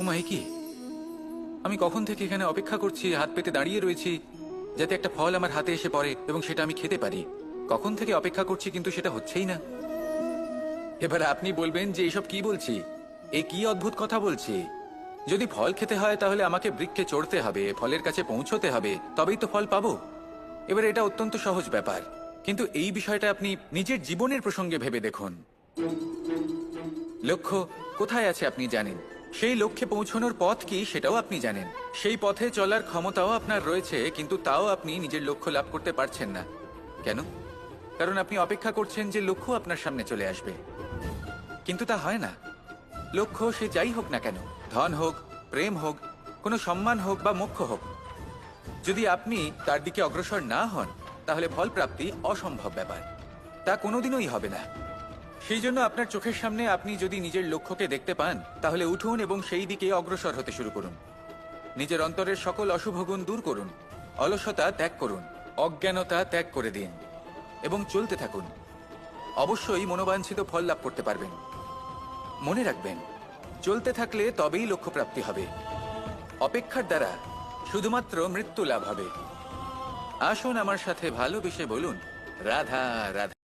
ওমা, এ কি! আমি কখন থেকে এখানে অপেক্ষা করছি, হাত পেতে দাঁড়িয়ে রয়েছি যাতে একটা ফল আমার হাতে এসে পড়ে এবং সেটা আমি খেতে পারি। কখন থেকে অপেক্ষা করছি, কিন্তু সেটা হচ্ছেই না। এবার আপনি বলবেন যে এইসব কি বলছি, এ কি অদ্ভুত কথা বলছি। যদি ফল খেতে হয় তাহলে আমাকে বৃক্ষে চড়তে হবে, ফলের কাছে পৌঁছতে হবে, তবেই তো ফল পাবো। এবার এটা অত্যন্ত সহজ ব্যাপার, কিন্তু এই বিষয়টা আপনি নিজের জীবনের প্রসঙ্গে ভেবে দেখুন। লক্ষ্য কোথায় আছে আপনি জানেন, সেই লক্ষ্যে পৌঁছানোর পথ কি সেটাও আপনি জানেন, সেই পথে চলার ক্ষমতাও আপনার রয়েছে, কিন্তু তাও আপনি নিজের লক্ষ্য লাভ করতে পারছেন না। কেন? কারণ আপনি অপেক্ষা করছেন যে লক্ষ্য আপনার সামনে চলে আসবে, কিন্তু তা হয় না। লক্ষ্য সে যাই হোক না কেন, ধন হোক, প্রেম হোক, কোনো সম্মান হোক বা মোক্ষ হোক, যদি আপনি তার দিকে অগ্রসর না হন তাহলে ফল প্রাপ্তি অসম্ভব ব্যাপার, তা কোনোদিনই হবে না। সেই জন্য আপনার চোখের সামনে আপনি যদি নিজের লক্ষ্যকে দেখতে পান তাহলে উঠুন এবং সেই দিকে অগ্রসর হতে শুরু করুন। নিজের অন্তরের সকল অশুভ গুণ দূর করুন, অলসতা ত্যাগ করুন, অজ্ঞানতা ত্যাগ করে দিন এবং চলতে থাকুন। অবশ্যই মনোবাঞ্ছিত ফল লাভ করতে পারবেন। মনে রাখবেন, চলতে থাকলে তবেই লক্ষ্য প্রাপ্তি হবে। অপেক্ষার দ্বারা শুধুমাত্র মৃত্যু লাভ হবে। আসুন আমার সাথে ভালোবেসে বলুন, রাধা রাধা।